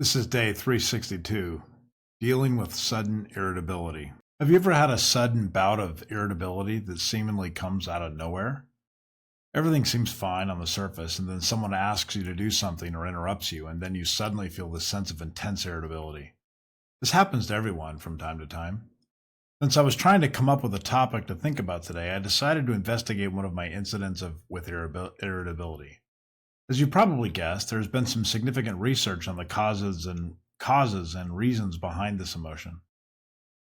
This is day 362, dealing with sudden irritability. Have you ever had a sudden bout of irritability that seemingly comes out of nowhere? Everything seems fine on the surface, and then someone asks you to do something or interrupts you, and then you suddenly feel this sense of intense irritability. This happens to everyone from time to time. Since I was trying to come up with a topic to think about today, I decided to investigate one of my incidents with irritability. As you probably guessed, there's been some significant research on the causes and reasons behind this emotion.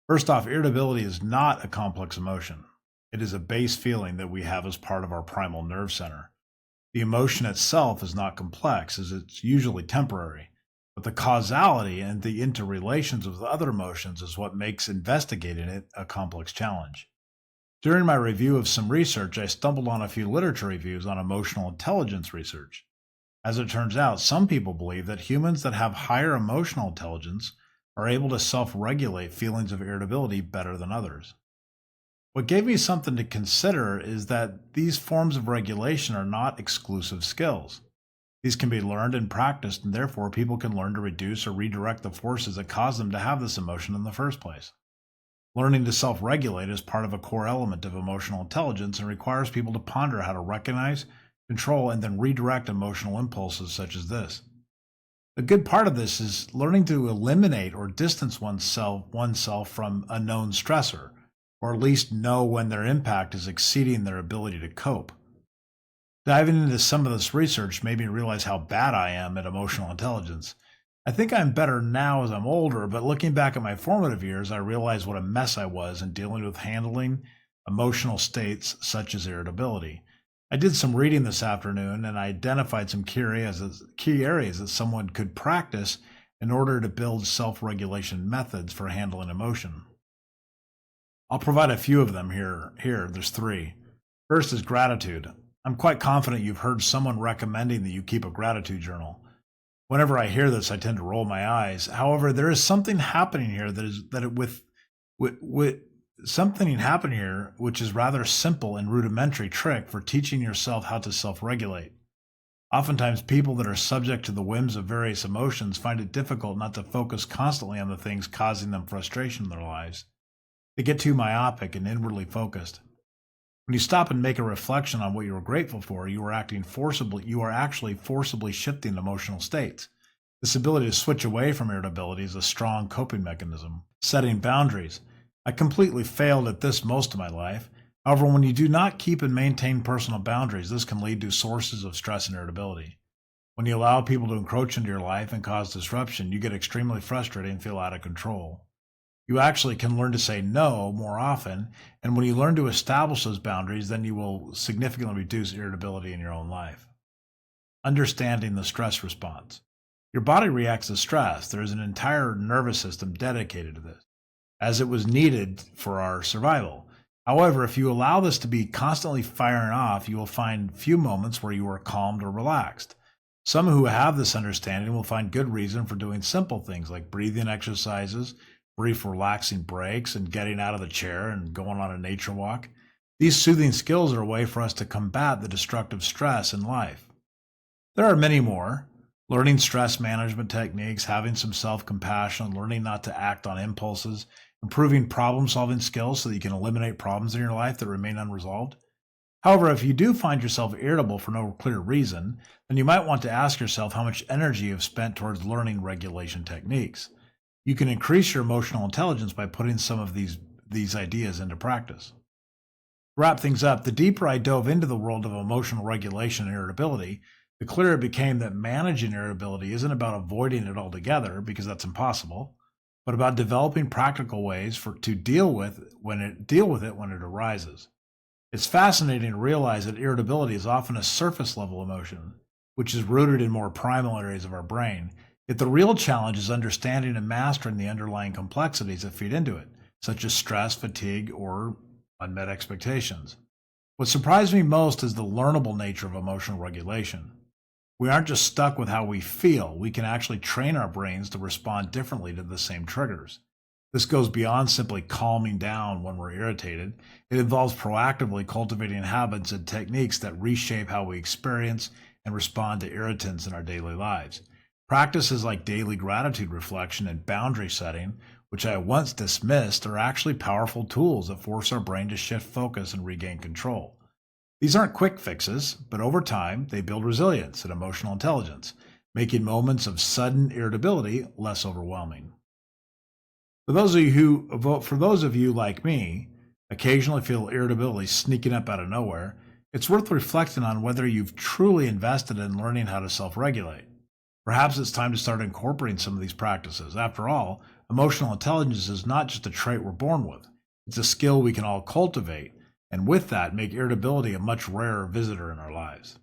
First off, irritability is not a complex emotion. It is a base feeling that we have as part of our primal nerve center. The emotion itself is not complex, as it's usually temporary, but the causality and the interrelations with other emotions is what makes investigating it a complex challenge. During my review of some research, I stumbled on a few literature reviews on emotional intelligence research. As it turns out, some people believe that humans that have higher emotional intelligence are able to self-regulate feelings of irritability better than others. What gave me something to consider is that these forms of regulation are not exclusive skills. These can be learned and practiced, and therefore people can learn to reduce or redirect the forces that cause them to have this emotion in the first place. Learning to self-regulate is part of a core element of emotional intelligence and requires people to ponder how to recognize, control, and then redirect emotional impulses such as this. A good part of this is learning to eliminate or distance oneself from a known stressor, or at least know when their impact is exceeding their ability to cope. Diving into some of this research made me realize how bad I am at emotional intelligence. I think I'm better now as I'm older, but looking back at my formative years, I realized what a mess I was in dealing with handling emotional states such as irritability. I did some reading this afternoon and I identified some key areas that someone could practice in order to build self-regulation methods for handling emotion. I'll provide a few of them here. There's three. First is gratitude. I'm quite confident you've heard someone recommending that you keep a gratitude journal. Whenever I hear this, I tend to roll my eyes. However, there is something happening here which is rather simple and rudimentary trick for teaching yourself how to self-regulate. Oftentimes, people that are subject to the whims of various emotions find it difficult not to focus constantly on the things causing them frustration in their lives. They get too myopic and inwardly focused. When you stop and make a reflection on what you are grateful for, you are actually forcibly shifting emotional states. This ability to switch away from irritability is a strong coping mechanism. Setting boundaries. I completely failed at this most of my life. However, when you do not keep and maintain personal boundaries, this can lead to sources of stress and irritability. When you allow people to encroach into your life and cause disruption, you get extremely frustrated and feel out of control. You actually can learn to say no more often, and when you learn to establish those boundaries, then you will significantly reduce irritability in your own life. Understanding the stress response. Your body reacts to stress. There is an entire nervous system dedicated to this, as it was needed for our survival. However, if you allow this to be constantly firing off, you will find few moments where you are calmed or relaxed. Some who have this understanding will find good reason for doing simple things like breathing exercises, brief relaxing breaks, and getting out of the chair and going on a nature walk. These soothing skills are a way for us to combat the destructive stress in life. There are many more. Learning stress management techniques, having some self-compassion, learning not to act on impulses, improving problem-solving skills so that you can eliminate problems in your life that remain unresolved. However, if you do find yourself irritable for no clear reason, then you might want to ask yourself how much energy you've spent towards learning regulation techniques. You can increase your emotional intelligence by putting some of these ideas into practice. To wrap things up, the deeper I dove into the world of emotional regulation and irritability, the clearer it became that managing irritability isn't about avoiding it altogether, because that's impossible, but about developing practical ways to deal with it when it arises. It's fascinating to realize that irritability is often a surface-level emotion, which is rooted in more primal areas of our brain. Yet the real challenge is understanding and mastering the underlying complexities that feed into it, such as stress, fatigue, or unmet expectations. What surprised me most is the learnable nature of emotional regulation. We aren't just stuck with how we feel. We can actually train our brains to respond differently to the same triggers. This goes beyond simply calming down when we're irritated. It involves proactively cultivating habits and techniques that reshape how we experience and respond to irritants in our daily lives. Practices like daily gratitude reflection and boundary setting, which I once dismissed, are actually powerful tools that force our brain to shift focus and regain control. These aren't quick fixes, but over time, they build resilience and emotional intelligence, making moments of sudden irritability less overwhelming. For those of you like me, occasionally feel irritability sneaking up out of nowhere, it's worth reflecting on whether you've truly invested in learning how to self-regulate. Perhaps it's time to start incorporating some of these practices. After all, emotional intelligence is not just a trait we're born with. It's a skill we can all cultivate, and with that, make irritability a much rarer visitor in our lives.